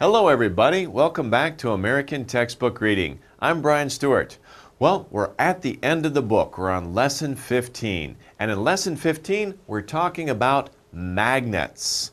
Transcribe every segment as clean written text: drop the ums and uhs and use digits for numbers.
Hello everybody, welcome back to American Textbook Reading. I'm Brian Stuart. Well, we're at the end of the book. We're on Lesson 15. And in Lesson 15, we're talking about magnets.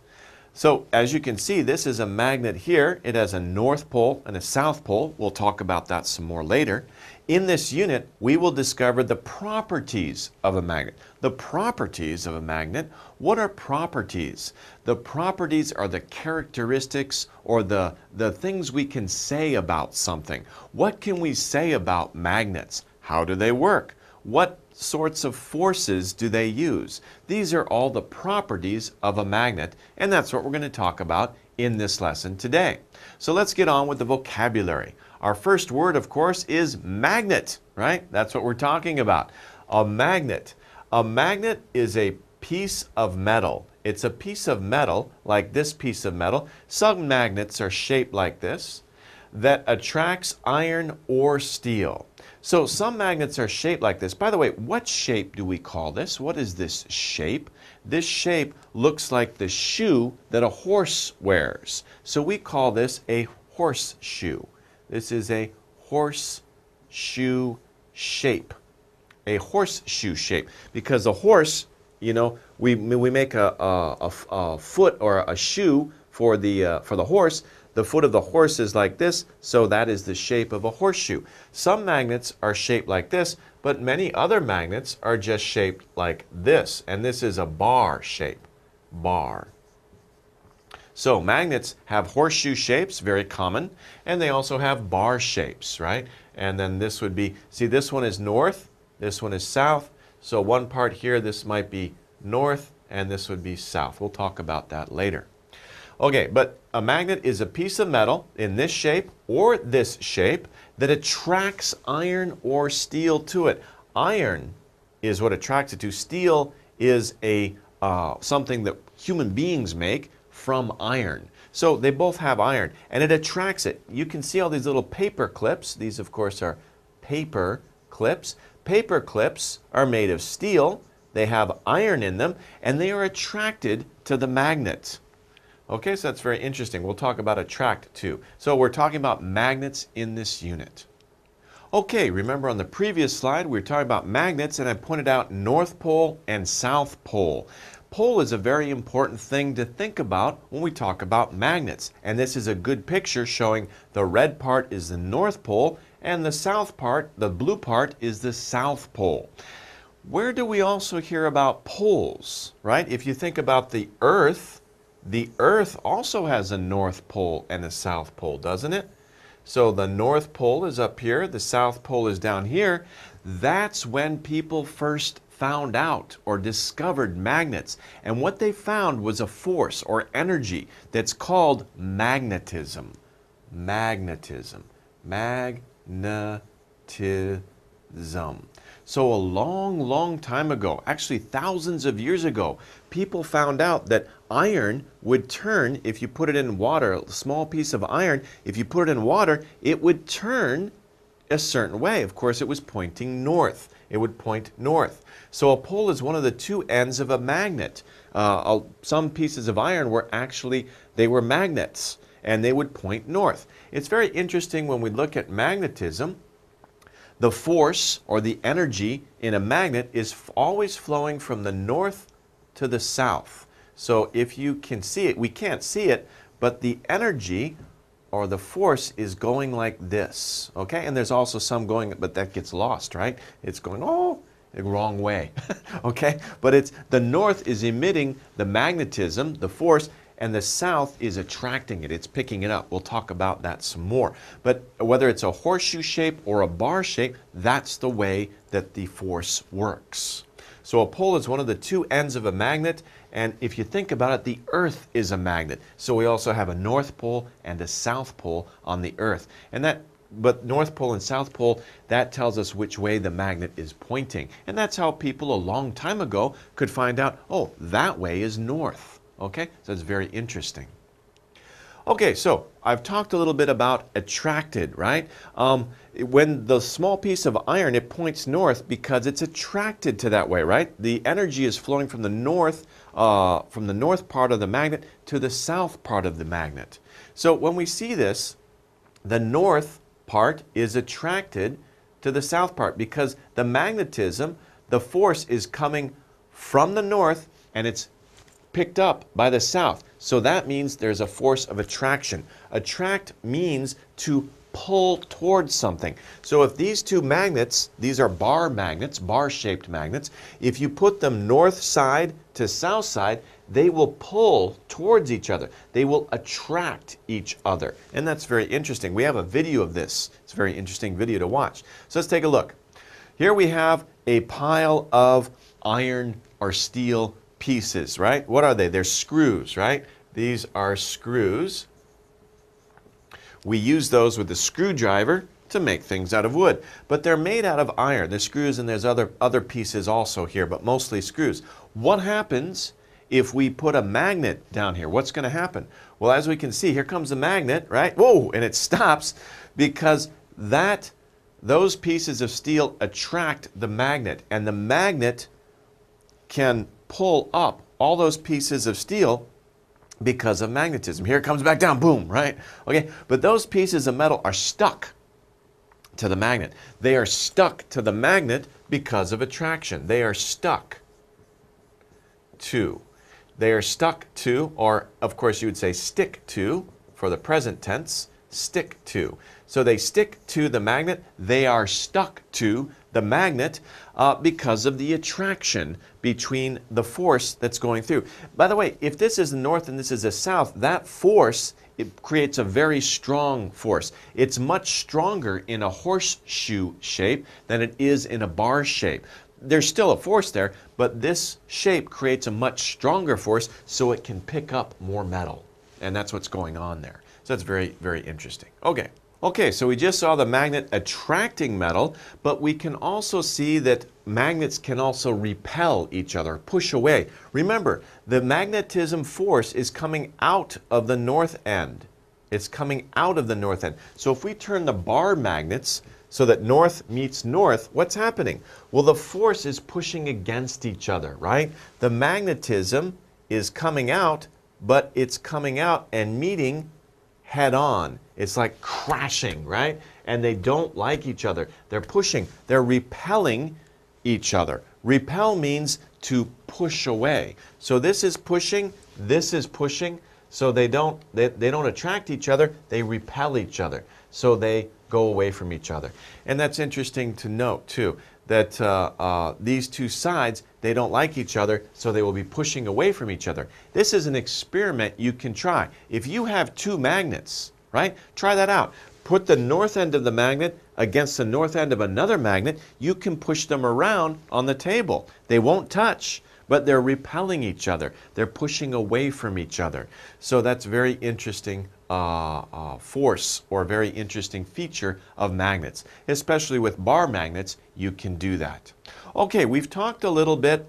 So, as you can see, this is a magnet here. It has a north pole and a south pole. We'll talk about that some more later. In this unit, we will discover the properties of a magnet. The properties of a magnet. What are properties? The properties are the characteristics or the things we can say about something. What can we say about magnets? How do they work? What sorts of forces do they use? These are all the properties of a magnet, and that's what we're going to talk about in this lesson today. So let's get on with the vocabulary. Our first word, of course, is magnet, right? That's what we're talking about. A magnet. A magnet is a piece of metal. It's a piece of metal, like this piece of metal. Some magnets are shaped like this, that attracts iron or steel. So some magnets are shaped like this. By the way, what shape do we call this? What is this shape? This shape looks like the shoe that a horse wears. So we call this a horseshoe. This is a horseshoe shape. A horseshoe shape. Because a horse, you know, we make a foot or a shoe for the horse. The foot of the horse is like this, so that is the shape of a horseshoe. Some magnets are shaped like this, but many other magnets are just shaped like this. And this is a bar shape. Bar. So magnets have horseshoe shapes, very common, and they also have bar shapes, right? And then this would be, see, this one is north, this one is south. So one part here, this might be north, and this would be south. We'll talk about that later. Okay, but a magnet is a piece of metal in this shape or this shape that attracts iron or steel to it. Iron is what attracts it to. Steel is something that human beings make from iron. So they both have iron, and it attracts it. You can see all these little paper clips. These, of course, are paper clips. Paper clips are made of steel. They have iron in them, and they are attracted to the magnet. Okay, so that's very interesting. We'll talk about attract too. So we're talking about magnets in this unit. Okay, remember on the previous slide we were talking about magnets, and I pointed out North Pole and South Pole. Pole is a very important thing to think about when we talk about magnets. And this is a good picture showing the red part is the North Pole and the south part, the blue part, is the South Pole. Where do we also hear about poles, right? If you think about the Earth also has a North Pole and a South Pole, doesn't it? So the North Pole is up here, the South Pole is down here. That's when people first found out or discovered magnets. And what they found was a force or energy that's called magnetism. Magnetism. Magnetism. So a long, long time ago, actually thousands of years ago, people found out that iron would turn, if you put it in water, a small piece of iron, if you put it in water, it would turn a certain way. Of course, it was pointing north. It would point north. So a pole is one of the two ends of a magnet. Some pieces of iron were actually, they were magnets, and they would point north. It's very interesting when we look at magnetism. The force or the energy in a magnet is always flowing from the north to the south. So if you can see it, we can't see it, but the energy or the force is going like this, okay? And there's also some going, but that gets lost, right? It's going, the wrong way, okay? But it's the north is emitting the magnetism, the force, and the south is attracting it. It's picking it up. We'll talk about that some more. But whether it's a horseshoe shape or a bar shape, that's the way that the force works. So a pole is one of the two ends of a magnet, and if you think about it, the Earth is a magnet. So we also have a North Pole and a South Pole on the Earth. But North Pole and South Pole, that tells us which way the magnet is pointing. And that's how people a long time ago could find out, oh, that way is north. Okay, so it's very interesting. Okay, so I've talked a little bit about attracted, right? When the small piece of iron, it points north because it's attracted to that way, right? The energy is flowing from the north part of the magnet to the south part of the magnet. So when we see this, the north part is attracted to the south part because the magnetism, the force is coming from the north and it's picked up by the south. So that means there's a force of attraction. Attract means to pull towards something. So if these two magnets, these are bar magnets, bar-shaped magnets, if you put them north side to south side, they will pull towards each other. They will attract each other. And that's very interesting. We have a video of this. It's a very interesting video to watch. So let's take a look. Here we have a pile of iron or steel pieces, right? What are they? They're screws, right? These are screws. We use those with the screwdriver to make things out of wood, but they're made out of iron. There's screws and there's other pieces also here, but mostly screws. What happens if we put a magnet down here? What's going to happen? Well, as we can see, here comes the magnet, right? Whoa, and it stops because those pieces of steel attract the magnet, and the magnet can pull up all those pieces of steel because of magnetism. Here it comes back down, boom, right? Okay, but those pieces of metal are stuck to the magnet. They are stuck to the magnet because of attraction. They are stuck to. They are stuck to, or of course you would say stick to for the present tense, stick to. So they stick to the magnet. They are stuck to the magnet because of the attraction between the force that's going through. By the way, if this is the north and this is the south, that force, it creates a very strong force. It's much stronger in a horseshoe shape than it is in a bar shape. There's still a force there, but this shape creates a much stronger force so it can pick up more metal. And that's what's going on there. So that's very, very interesting. Okay, so we just saw the magnet attracting metal, but we can also see that magnets can also repel each other, push away. Remember, the magnetism force is coming out of the north end. It's coming out of the north end. So if we turn the bar magnets so that north meets north, what's happening? Well, the force is pushing against each other, right? The magnetism is coming out, but it's coming out and meeting head on. It's like crashing, right? And they don't like each other. They're pushing. They're repelling each other. Repel means to push away. So this is pushing, so they don't attract each other, they repel each other. So they go away from each other. And that's interesting to note too, that these two sides, they don't like each other, so they will be pushing away from each other. This is an experiment you can try. If you have two magnets, right, try that out. Put the north end of the magnet against the north end of another magnet, you can push them around on the table. They won't touch, but they're repelling each other. They're pushing away from each other. So that's very interesting force or very interesting feature of magnets. Especially with bar magnets, you can do that. Okay, we've talked a little bit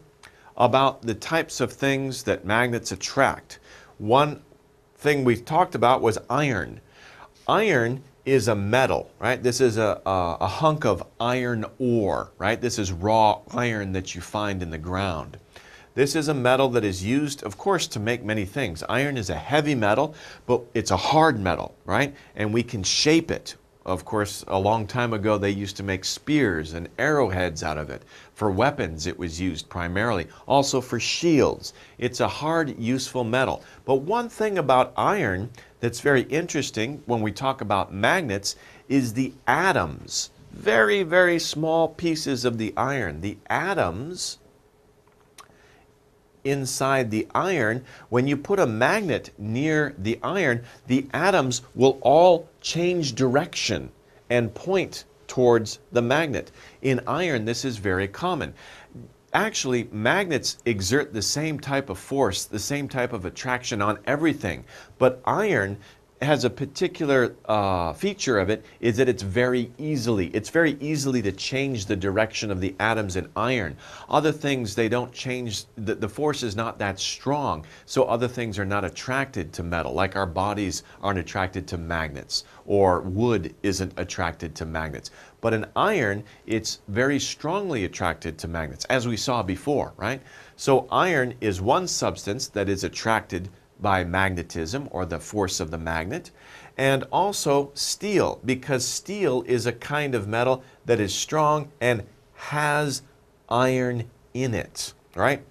about the types of things that magnets attract. One thing we talked about was iron. Iron is a metal, right? This is a hunk of iron ore, right? This is raw iron that you find in the ground. This is a metal that is used, of course, to make many things. Iron is a heavy metal, but it's a hard metal, right? And we can shape it. Of course, a long time ago, they used to make spears and arrowheads out of it. For weapons, it was used primarily. Also for shields. It's a hard, useful metal. But one thing about iron that's very interesting when we talk about magnets is the atoms. Very, very small pieces of the iron. The atoms inside the iron, when you put a magnet near the iron, the atoms will all change direction and point towards the magnet. In iron, this is very common. Actually, magnets exert the same type of force, the same type of attraction on everything, but iron has a particular feature of it is that it's very easily to change the direction of the atoms in iron. Other things, they don't change, the force is not that strong, so other things are not attracted to metal, like our bodies aren't attracted to magnets, or wood isn't attracted to magnets. But in iron, it's very strongly attracted to magnets, as we saw before, right? So iron is one substance that is attracted by magnetism or the force of the magnet. And also steel, because steel is a kind of metal that is strong and has iron in it, right?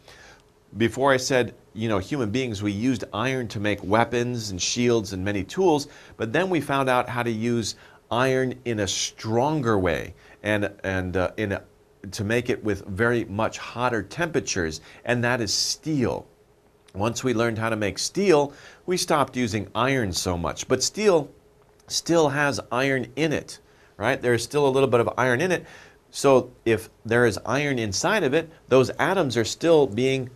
Before I said, human beings, we used iron to make weapons and shields and many tools, but then we found out how to use iron in a stronger way to make it with very much hotter temperatures, and that is steel. Once we learned how to make steel, we stopped using iron so much. But steel still has iron in it, right? There's still a little bit of iron in it. So if there is iron inside of it, those atoms are still being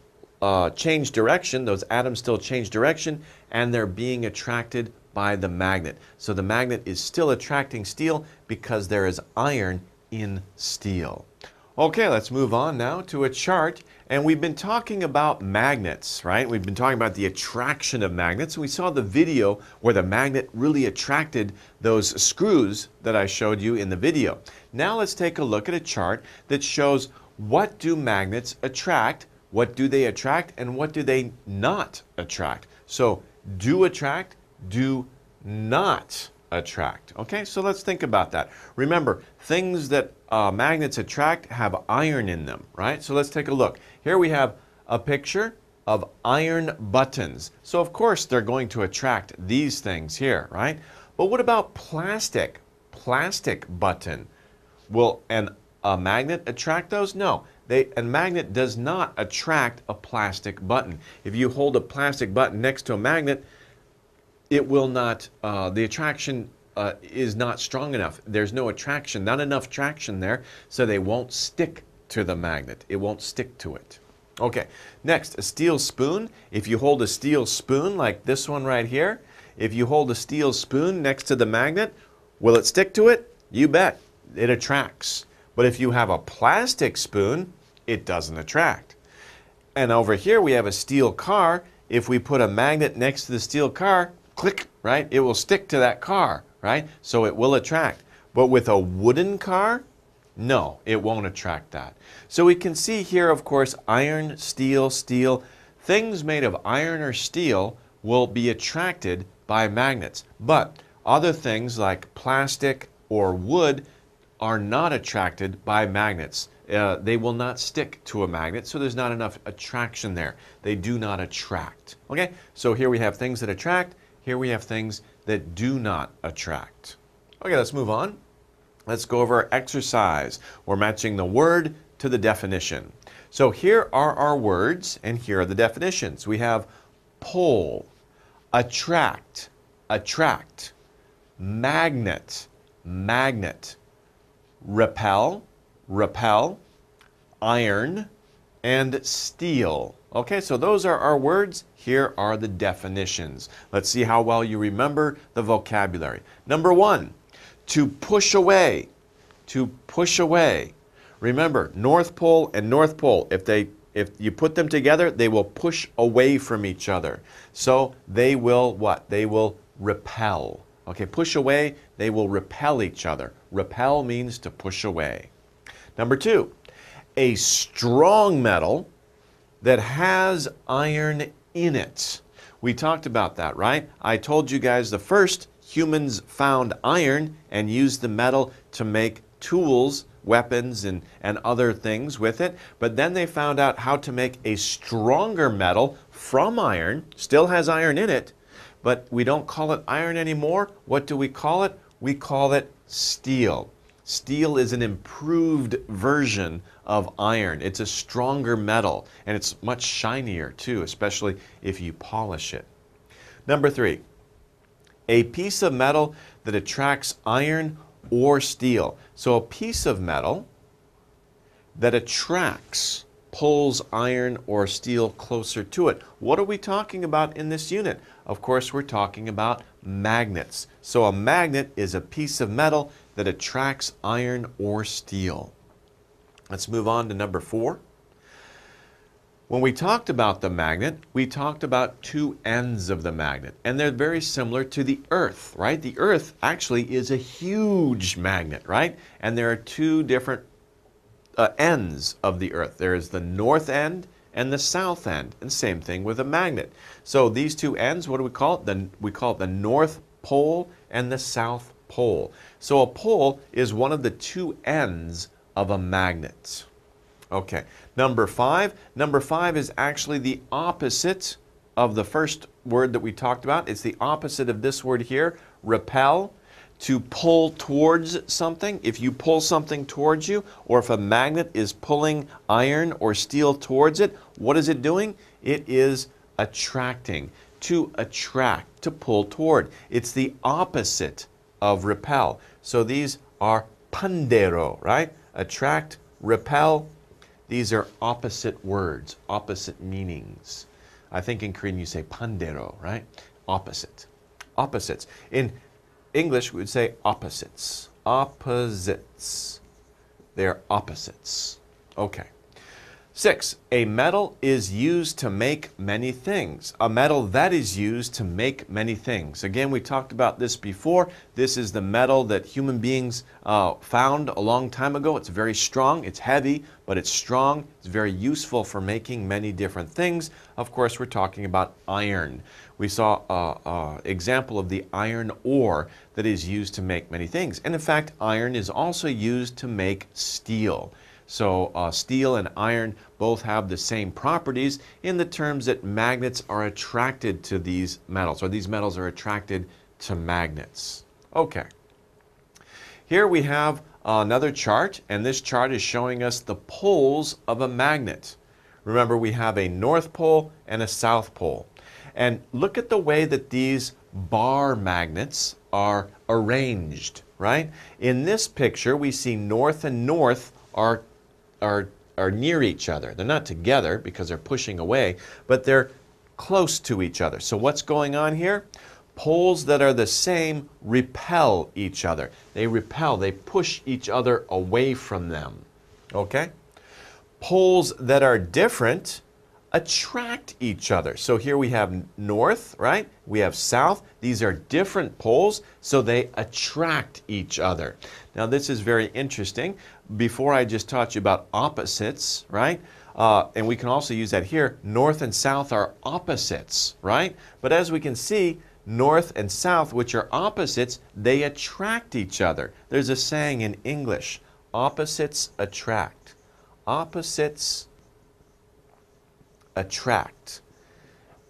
changed direction. Those atoms still change direction, and they're being attracted by the magnet. So the magnet is still attracting steel because there is iron in steel. Okay, let's move on now to a chart. And we've been talking about magnets, right? We've been talking about the attraction of magnets. We saw the video where the magnet really attracted those screws that I showed you in the video. Now let's take a look at a chart that shows what do magnets attract, what do they attract, and what do they not attract. So do attract, do not attract. Okay, so let's think about that. Remember, things that magnets attract have iron in them, right? So let's take a look. Here we have a picture of iron buttons. So of course they're going to attract these things here, right? But what about plastic? Plastic button. Will a magnet attract those? No. A magnet does not attract a plastic button. If you hold a plastic button next to a magnet, it will not, the attraction is not strong enough. There's no attraction, not enough traction there, so they won't stick to the magnet. It won't stick to it. Okay, next, a steel spoon. If you hold a steel spoon like this one right here, if you hold a steel spoon next to the magnet, will it stick to it? You bet, it attracts. But if you have a plastic spoon, it doesn't attract. And over here we have a steel car. If we put a magnet next to the steel car, click, right? It will stick to that car, right? So it will attract. But with a wooden car, no, it won't attract that. So we can see here, of course, iron, steel, steel. Things made of iron or steel will be attracted by magnets. But other things like plastic or wood are not attracted by magnets. They will not stick to a magnet, so there's not enough attraction there. They do not attract. Okay, so here we have things that attract. Here we have things that do not attract. Okay, let's move on. Let's go over our exercise. We're matching the word to the definition. So here are our words, and here are the definitions. We have pull, attract, attract, magnet, magnet, repel, repel, iron, and steel. Okay, so those are our words. Here are the definitions. Let's see how well you remember the vocabulary. Number one, to push away. To push away. Remember, North Pole and North Pole, if you put them together, they will push away from each other. So they will what? They will repel. Okay, push away, they will repel each other. Repel means to push away. Number two, a strong metal that has iron in it. We talked about that, right? I told you guys the first humans found iron and used the metal to make tools, weapons, and other things with it. But then they found out how to make a stronger metal from iron, still has iron in it, but we don't call it iron anymore. What do we call it? We call it steel. Steel is an improved version of iron. It's a stronger metal, and it's much shinier too, especially if you polish it. Number three, a piece of metal that attracts iron or steel. So a piece of metal that attracts, pulls iron or steel closer to it. What are we talking about in this unit? Of course, we're talking about magnets. So a magnet is a piece of metal that attracts iron or steel. Let's move on to number four. When we talked about the magnet, we talked about two ends of the magnet, and they're very similar to the Earth, right? The Earth actually is a huge magnet, right? And there are two different ends of the Earth. There is the north end and the south end. And same thing with a magnet. So these two ends, what do we call it? We call it the North Pole and the South Pole. So a pole is one of the two ends of a magnet. Okay, number 5. Number 5 is actually the opposite of the first word that we talked about. It's the opposite of this word here, repel. To pull towards something, if you pull something towards you, or if a magnet is pulling iron or steel towards it, what is it doing? It is attracting. To attract, to pull toward. It's the opposite of repel. So these are pandero, right? Attract, repel. These are opposite words, opposite meanings. I think in Korean you say pandero, right? Opposite. Opposites. In English, we would say opposites. Opposites. They're opposites. Okay. 6. A metal is used to make many things. A metal that is used to make many things. Again, we talked about this before. This is the metal that human beings found a long time ago. It's very strong. It's heavy, but it's strong. It's very useful for making many different things. Of course, we're talking about iron. We saw an example of the iron ore that is used to make many things. And in fact, iron is also used to make steel. So steel and iron both have the same properties in the terms that magnets are attracted to these metals, or these metals are attracted to magnets. Okay. Here we have another chart, and this chart is showing us the poles of a magnet. Remember, we have a north pole and a south pole. And look at the way that these bar magnets are arranged, right? In this picture, we see north and north are near each other. They're not together because they're pushing away, but they're close to each other. So what's going on here? Poles that are the same repel each other. They repel, they push each other away from them. Okay? Poles that are different attract each other. So here we have north, right? We have south. These are different poles, so they attract each other. Now this is very interesting. Before I just taught you about opposites, right? And we can also use that here. North and south are opposites, right? But as we can see, north and south, which are opposites, they attract each other. There's a saying in English, opposites attract. Opposites attract.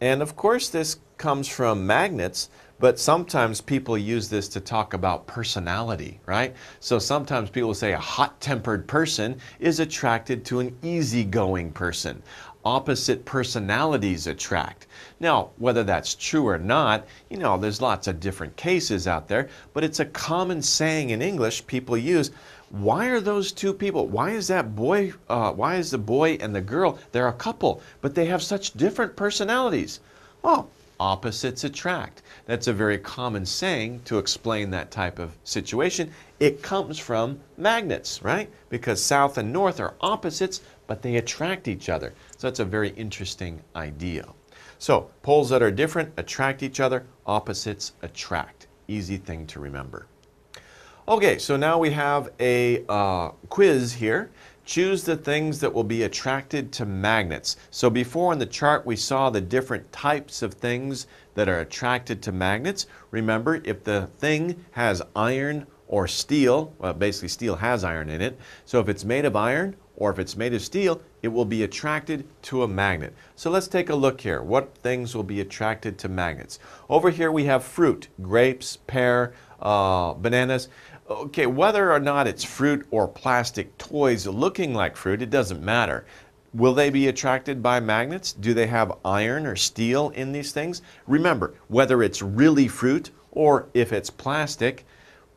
And of course this comes from magnets, but sometimes people use this to talk about personality, right? So sometimes people say a hot-tempered person is attracted to an easygoing person. Opposite personalities attract. Now, whether that's true or not, you know, there's lots of different cases out there, but it's a common saying in English people use. Why are those two people? Why is that boy, why is the boy and the girl, they're a couple, but they have such different personalities? Well, opposites attract. That's a very common saying to explain that type of situation. It comes from magnets, right? Because south and north are opposites, but they attract each other. So that's a very interesting idea. So poles that are different attract each other, opposites attract. Easy thing to remember. Okay, so now we have a quiz here. Choose the things that will be attracted to magnets. So before in the chart we saw the different types of things that are attracted to magnets. Remember, if the thing has iron or steel, well basically steel has iron in it, so if it's made of iron or if it's made of steel, it will be attracted to a magnet. So let's take a look here. What things will be attracted to magnets? Over here we have fruit, grapes, pear, bananas. Okay, whether or not it's fruit or plastic toys looking like fruit, it doesn't matter. Will they be attracted by magnets? Do they have iron or steel in these things? Remember, whether it's really fruit or if it's plastic,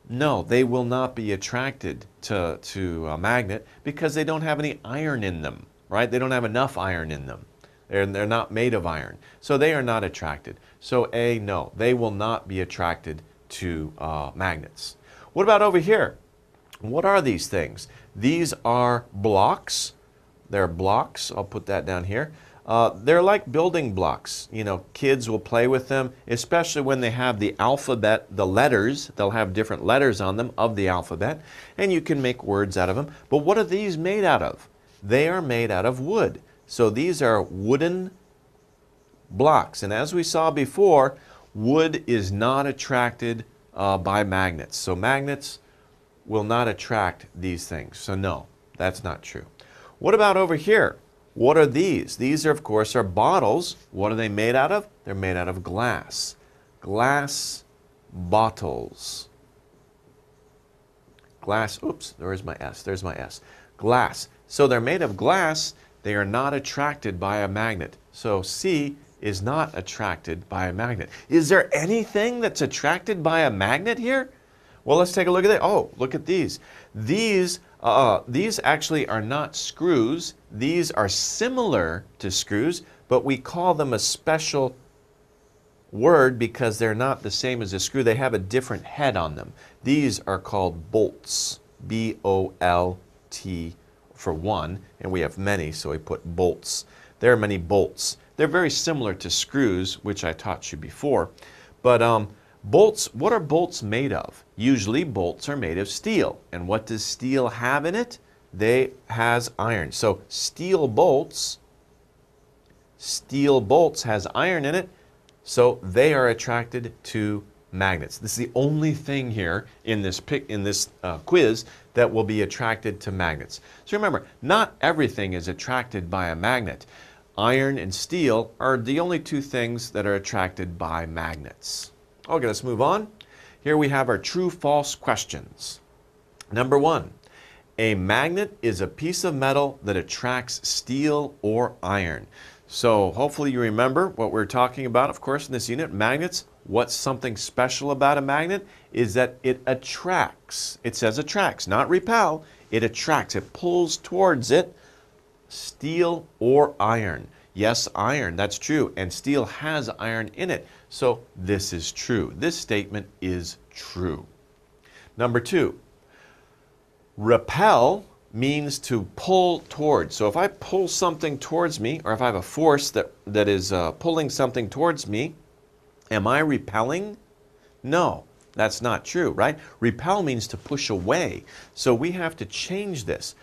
no, they will not be attracted to a magnet because they don't have any iron in them, right? They don't have enough iron in them. They're not made of iron. So they are not attracted. So A, no, they will not be attracted to magnets. What about over here? What are these things? These are blocks. They're blocks. I'll put that down here. They're like building blocks. You know, kids will play with them, especially when they have the alphabet, the letters. They'll have different letters on them of the alphabet, and you can make words out of them. But what are these made out of? They are made out of wood. So these are wooden blocks. And as we saw before, wood is not attracted by magnets. So magnets will not attract these things. So no, that's not true. What about over here? What are these? These are, of course, are bottles. What are they made out of? They're made out of glass. Glass bottles. Glass, oops, there's my S. Glass. So they're made of glass. They are not attracted by a magnet. So C is not attracted by a magnet. Is there anything that's attracted by a magnet here? Well, let's take a look at it. Oh, look at these. These actually are not screws. These are similar to screws, but we call them a special word because they're not the same as a screw. They have a different head on them. These are called bolts. B-O-L-T for one, and we have many, so we put bolts. There are many bolts. They're very similar to screws, which I taught you before. But bolts, what are bolts made of? Usually bolts are made of steel. And what does steel have in it? They has iron. So steel bolts has iron in it, so they are attracted to magnets. This is the only thing here in this quiz that will be attracted to magnets. So remember, not everything is attracted by a magnet. Iron and steel are the only two things that are attracted by magnets. Okay, let's move on. Here we have our true-false questions. Number 1, a magnet is a piece of metal that attracts steel or iron. So hopefully you remember what we're talking about, of course, in this unit. Magnets, what's something special about a magnet is that it attracts. It says attracts, not repel. It attracts. It pulls towards it steel or iron. Yes, iron, that's true. And steel has iron in it. So this is true. This statement is true. Number 2, repel means to pull towards. So if I pull something towards me, or if I have a force that is pulling something towards me, am I repelling? No, that's not true, right? Repel means to push away. So we have to change this.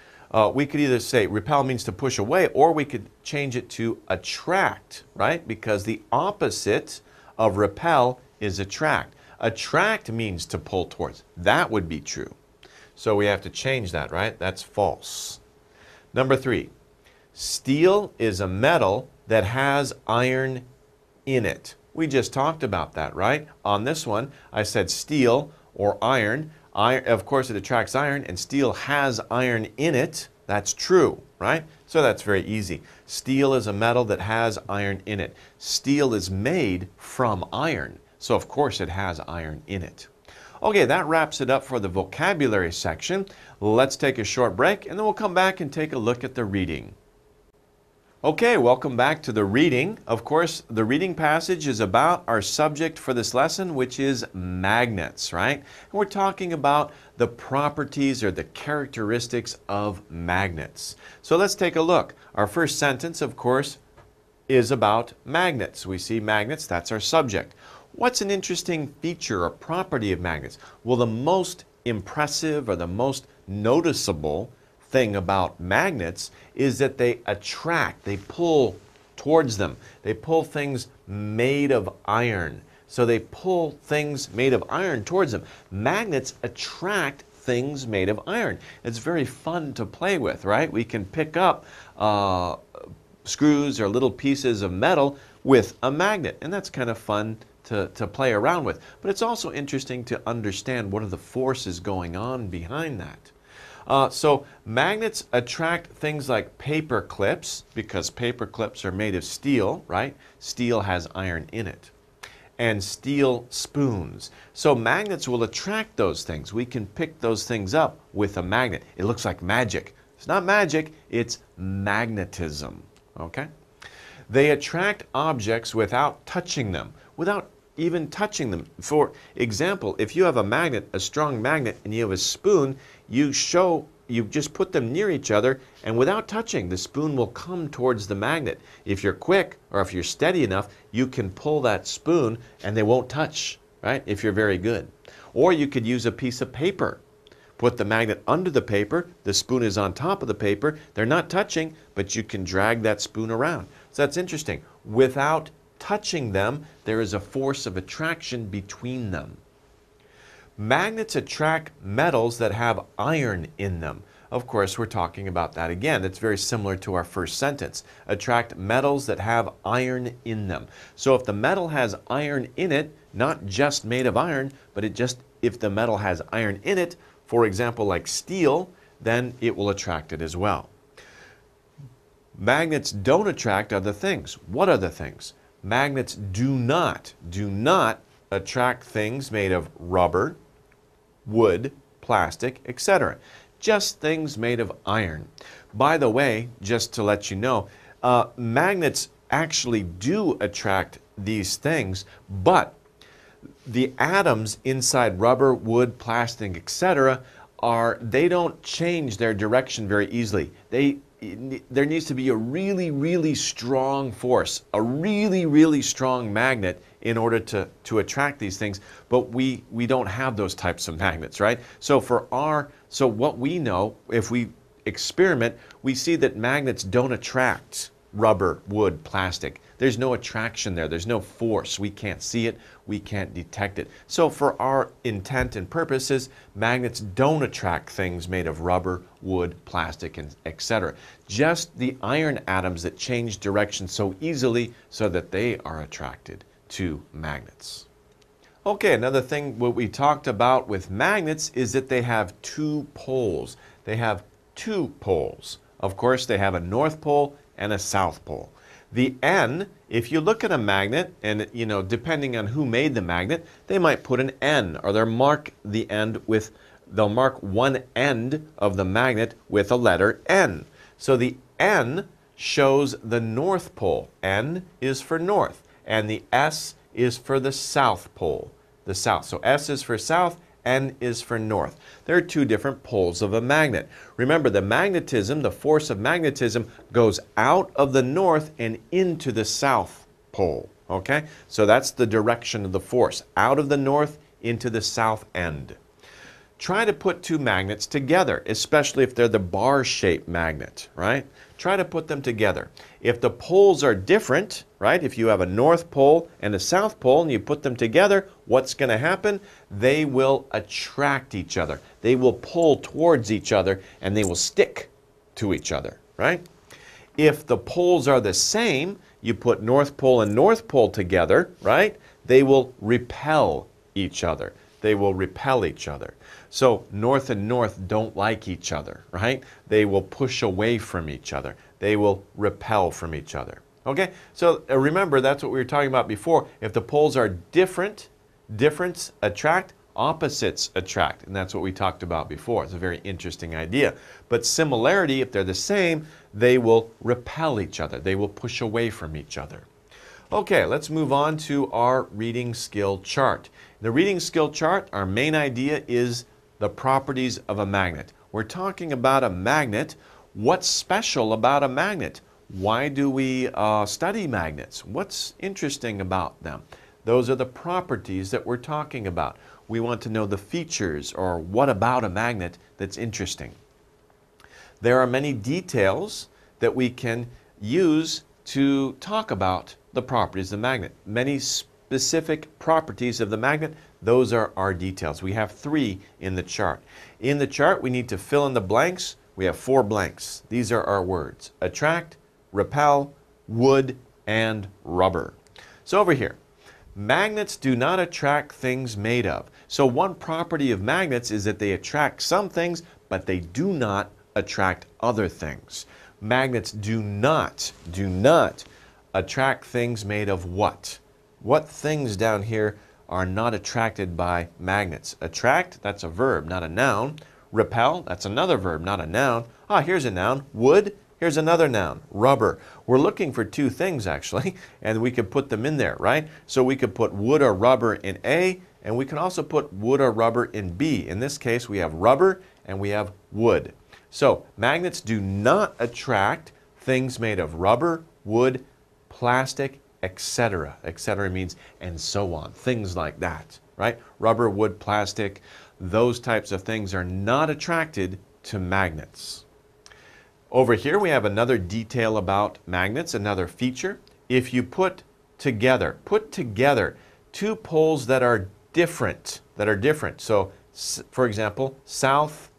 We could either say repel means to push away, or we could change it to attract, right? Because the opposite of repel is attract. Attract means to pull towards. That would be true. So we have to change that, right? That's false. Number 3, steel is a metal that has iron in it. We just talked about that, right? On this one, I said steel or iron. Of course, it attracts iron, and steel has iron in it. That's true, right? So that's very easy. Steel is a metal that has iron in it. Steel is made from iron, so of course it has iron in it. Okay, that wraps it up for the vocabulary section. Let's take a short break, and then we'll come back and take a look at the reading. Okay, welcome back to the reading. Of course, the reading passage is about our subject for this lesson, which is magnets, right? And we're talking about the properties or the characteristics of magnets. So let's take a look. Our first sentence, of course, is about magnets. We see magnets, that's our subject. What's an interesting feature or property of magnets? Well, the most impressive or the most noticeable thing about magnets is that they attract, they pull towards them. They pull things made of iron. So they pull things made of iron towards them. Magnets attract things made of iron. It's very fun to play with, right? We can pick up screws or little pieces of metal with a magnet, and that's kind of fun to play around with. But it's also interesting to understand what are the forces going on behind that. So magnets attract things like paper clips, because paper clips are made of steel, right? Steel has iron in it. And steel spoons. So magnets will attract those things. We can pick those things up with a magnet. It looks like magic. It's not magic, it's magnetism, okay? They attract objects without touching them, without even touching them. For example, if you have a magnet, a strong magnet, and you have a spoon, you just put them near each other, and without touching, the spoon will come towards the magnet. If you're quick, or if you're steady enough, you can pull that spoon and they won't touch, right? If you're very good. Or you could use a piece of paper. Put the magnet under the paper, the spoon is on top of the paper, they're not touching, but you can drag that spoon around. So that's interesting. Without touching them, there is a force of attraction between them. Magnets attract metals that have iron in them. Of course, we're talking about that again. It's very similar to our first sentence. Attract metals that have iron in them. So if the metal has iron in it, not just made of iron, but if the metal has iron in it, for example, like steel, then it will attract it as well. Magnets don't attract other things. What other things? Magnets do not attract things made of rubber, wood, plastic, etc. Just things made of iron. By the way, just to let you know, magnets actually do attract these things, but the atoms inside rubber, wood, plastic, etc. they don't change their direction very easily. There needs to be a really, really strong force, a really, really strong magnet in order to attract these things, but we don't have those types of magnets, right? So what we know, if we experiment, we see that magnets don't attract rubber, wood, plastic. There's no attraction there. There's no force. We can't see it. We can't detect it. So for our intent and purposes, magnets don't attract things made of rubber, wood, plastic, and etc. Just the iron atoms that change direction so easily so that they are attracted to magnets. Okay, another thing what we talked about with magnets is that they have two poles. They have two poles. Of course, they have a north pole and a south pole. The N, if you look at a magnet, and depending on who made the magnet, they might put an N, or they'll mark one end of the magnet with a letter N. So the N shows the north pole. N is for north, and the S is for the south pole, the south. So S is for south, N is for north. There are two different poles of a magnet. Remember, the magnetism, the force of magnetism, goes out of the north and into the south pole. Okay? So that's the direction of the force, out of the north into the south end. Try to put two magnets together, especially if they're the bar-shaped magnet, right? Try to put them together. If the poles are different, right? If you have a north pole and a south pole and you put them together, what's going to happen? They will attract each other. They will pull towards each other and they will stick to each other, right? If the poles are the same, you put north pole and north pole together, right? They will repel each other. They will repel each other. So north and north don't like each other, right? They will push away from each other. They will repel from each other. Okay, so remember, that's what we were talking about before. If the poles are different, difference attract, opposites attract. And that's what we talked about before. It's a very interesting idea. But similarity, if they're the same, they will repel each other. They will push away from each other. Okay, let's move on to our reading skill chart. The reading skill chart, our main idea is the properties of a magnet. We're talking about a magnet. What's special about a magnet? Why do we study magnets? What's interesting about them? Those are the properties that we're talking about. We want to know the features, or what about a magnet that's interesting. There are many details that we can use to talk about the properties of the magnet. Many specific properties of the magnet, those are our details. We have 3 in the chart. In the chart, we need to fill in the blanks. We have 4 blanks. These are our words: attract, repel, wood, and rubber. So over here, magnets do not attract things made of. So one property of magnets is that they attract some things, but they do not attract other things. Magnets do not attract things made of what? What things down here are not attracted by magnets? Attract, that's a verb, not a noun. Repel, that's another verb, not a noun. Ah, here's a noun. Wood, here's another noun. Rubber. We're looking for 2 things actually, and we could put them in there, right? So we could put wood or rubber in A, and we can also put wood or rubber in B. In this case, we have rubber and we have wood. So magnets do not attract things made of rubber, wood, plastic, etc. Etc. means and so on. Things like that, right? Rubber, wood, plastic, Those types of things are not attracted to magnets. Over here we have another detail about magnets, another feature. If you put together two poles that are different. So, for example, south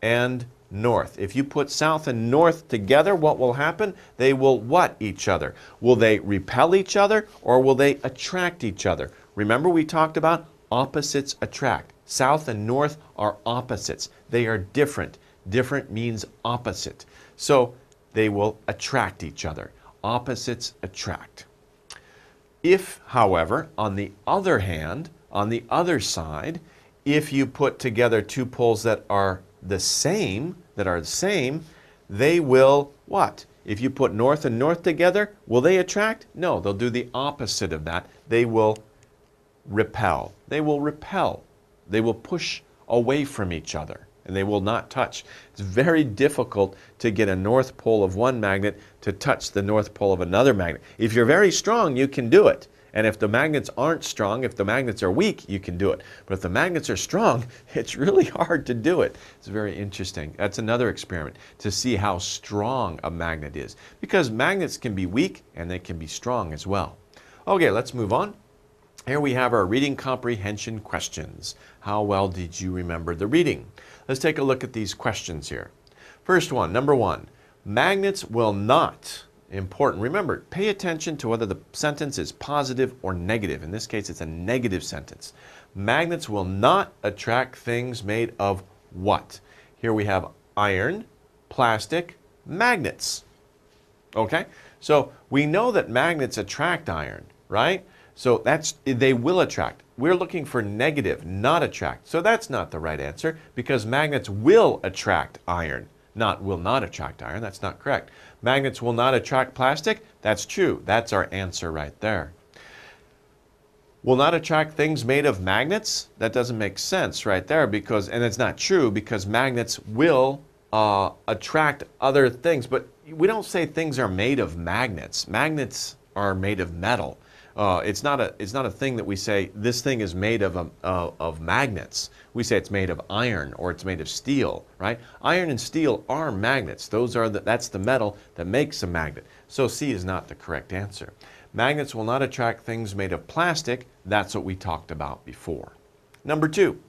and north. If you put south and north together, what will happen? They will what each other? Will they repel each other or will they attract each other? Remember we talked about opposites attract. South and north are opposites. They are different. Different means opposite. So they will attract each other. Opposites attract. If, however, on the other hand, on the other side, if you put together two poles that are the same, they will what? If you put north and north together, will they attract? No, they'll do the opposite of that. They will repel. They will repel. They will push away from each other, and they will not touch. It's very difficult to get a north pole of one magnet to touch the north pole of another magnet. If you're very strong, you can do it. And if the magnets aren't strong, if the magnets are weak, you can do it. But if the magnets are strong, it's really hard to do it. It's very interesting. That's another experiment to see how strong a magnet is. Because magnets can be weak and they can be strong as well. Okay, let's move on. Here we have our reading comprehension questions. How well did you remember the reading? Let's take a look at these questions here. First one, number one, magnets will not. Important. Remember, pay attention to whether the sentence is positive or negative. In this case, it's a negative sentence. Magnets will not attract things made of what? Here we have iron, plastic, magnets. Okay? So we know that magnets attract iron, right? So they will attract. We're looking for negative, not attract. So that's not the right answer because magnets will attract iron. Will not attract iron. That's not correct. Magnets will not attract plastic. That's true. That's our answer right there. Will not attract things made of magnets. That doesn't make sense right there because, and it's not true because magnets will attract other things. But we don't say things are made of magnets. Magnets are made of metal. It's not a thing that we say this thing is made of magnets. We say it's made of iron or it's made of steel, right? Iron and steel are magnets. That's the metal that makes a magnet. So C is not the correct answer. Magnets will not attract things made of plastic. That's what we talked about before. Number two,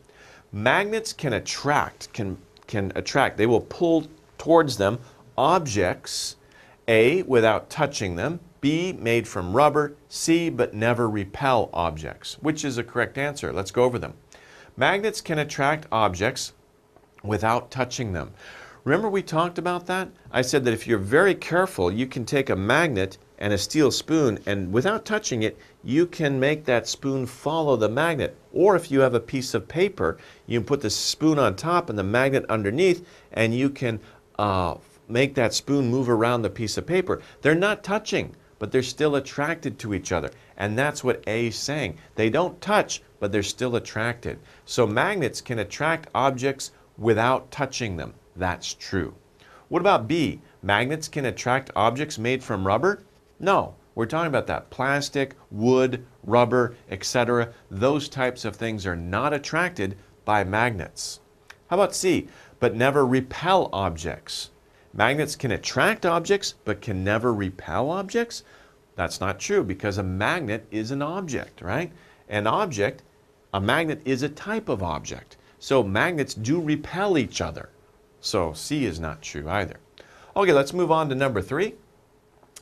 magnets can attract. They will pull towards them objects, A, without touching them, B, made from rubber, C, but never repel objects. Which is the correct answer? Let's go over them. Magnets can attract objects without touching them. Remember we talked about that? I said that if you're very careful, you can take a magnet and a steel spoon and without touching it, you can make that spoon follow the magnet. Or if you have a piece of paper, you can put the spoon on top and the magnet underneath and you can make that spoon move around the piece of paper. They're not touching, but they're still attracted to each other. And that's what A is saying. They don't touch, but they're still attracted. So magnets can attract objects without touching them. That's true. What about B? Magnets can attract objects made from rubber? No, we're talking about that. Plastic, wood, rubber, etc. Those types of things are not attracted by magnets. How about C? But never repel objects. Magnets can attract objects, but can never repel objects? That's not true because a magnet is an object, right? A magnet is a type of object. So magnets do repel each other. So C is not true either. Okay, let's move on to number three.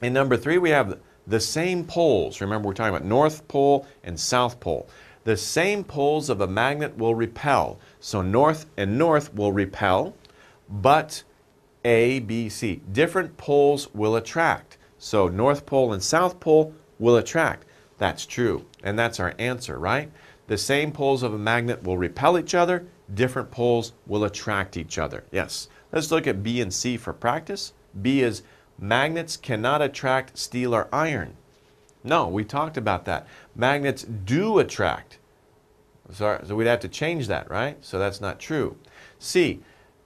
In number three, we have the same poles. Remember, we're talking about North Pole and South Pole. The same poles of a magnet will repel. So north and north will repel, but A, B, C. Different poles will attract. So North Pole and South Pole will attract. That's true. And that's our answer, right? The same poles of a magnet will repel each other. Different poles will attract each other. Yes. Let's look at B and C for practice. B is magnets cannot attract steel or iron. No, we talked about that. Magnets do attract. So we'd have to change that, right? So that's not true. C,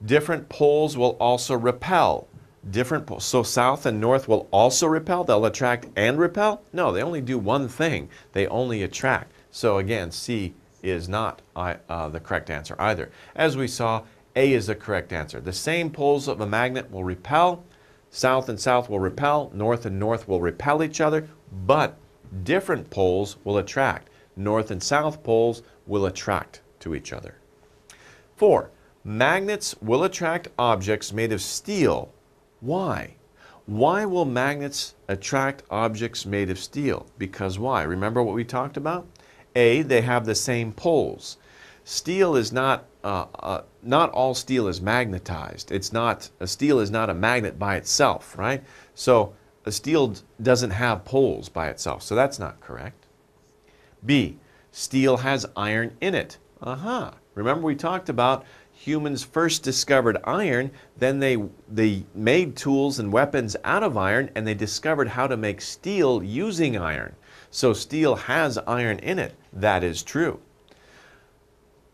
different poles will also repel. Different poles. So south and north will also repel? They'll attract and repel? No, they only do one thing. They only attract. So again, C is not the correct answer either. As we saw, A is the correct answer. The same poles of a magnet will repel. South and south will repel. North and north will repel each other, but different poles will attract. North and south poles will attract to each other. 4. Magnets will attract objects made of steel. Why? Why will magnets attract objects made of steel? Because why? Remember what we talked about? A, they have the same poles. Steel is not all steel is magnetized. Steel is not a magnet by itself, right? So a steel doesn't have poles by itself, so that's not correct. B, steel has iron in it. Remember we talked about humans first discovered iron, then they made tools and weapons out of iron, and they discovered how to make steel using iron. So steel has iron in it. That is true.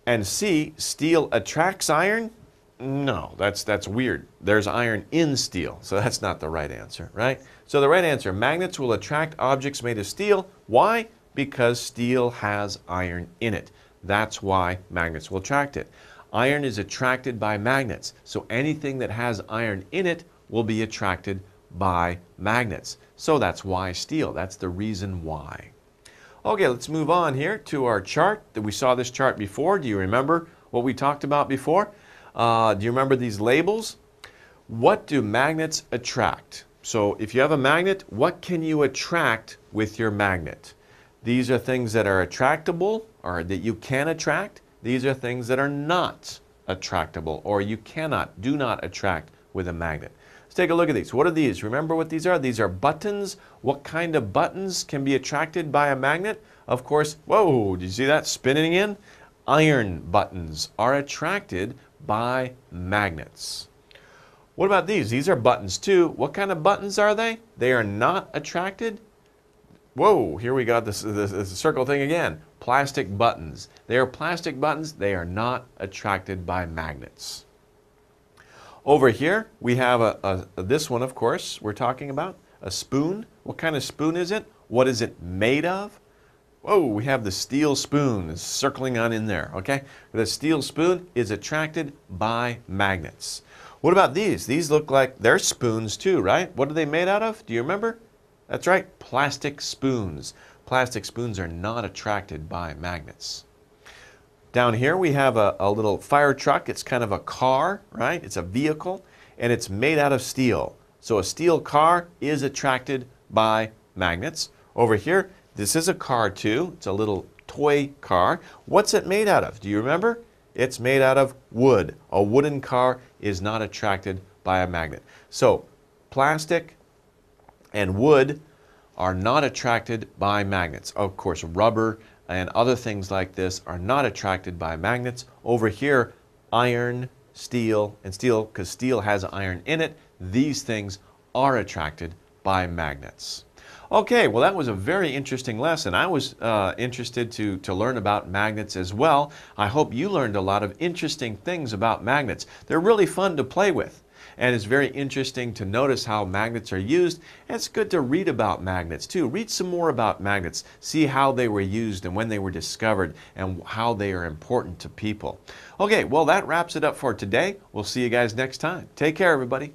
And C, steel attracts iron? No, that's weird. There's iron in steel, so that's not the right answer, right? So the right answer, magnets will attract objects made of steel. Why? Because steel has iron in it. That's why magnets will attract it. Iron is attracted by magnets, so anything that has iron in it will be attracted by magnets. So that's why steel. That's the reason why. Okay, let's move on here to our chart. We saw this chart before. Do you remember what we talked about before? Do you remember these labels? What do magnets attract? So if you have a magnet, what can you attract with your magnet? These are things that are attractable or that you can attract. These are things that are not attractable or you do not attract with a magnet. Let's take a look at these. What are these? Remember what these are? These are buttons. What kind of buttons can be attracted by a magnet? Of course, whoa, did you see that spinning in? Iron buttons are attracted by magnets. What about these? These are buttons too. What kind of buttons are they? They are not attracted. Whoa, here we got this circle thing again. Plastic buttons. They are plastic buttons. They are not attracted by magnets. Over here, we have this one, of course, we're talking about, a spoon. What kind of spoon is it? What is it made of? Whoa, we have the steel spoon circling on in there, okay? The steel spoon is attracted by magnets. What about these? These look like they're spoons too, right? What are they made out of? Do you remember? That's right, plastic spoons. Plastic spoons are not attracted by magnets. Down here we have a little fire truck. It's kind of a car, right? It's a vehicle, and it's made out of steel. So a steel car is attracted by magnets. Over here, this is a car too. It's a little toy car. What's it made out of? Do you remember? It's made out of wood. A wooden car is not attracted by a magnet. So plastic and wood are not attracted by magnets. Of course, rubber and other things like this are not attracted by magnets. Over here, iron, steel, and steel, because steel has iron in it, these things are attracted by magnets. Okay, well that was a very interesting lesson. I was interested to learn about magnets as well. I hope you learned a lot of interesting things about magnets. They're really fun to play with. And it's very interesting to notice how magnets are used. And it's good to read about magnets too. Read some more about magnets. See how they were used and when they were discovered and how they are important to people. Okay, well that wraps it up for today. We'll see you guys next time. Take care, everybody.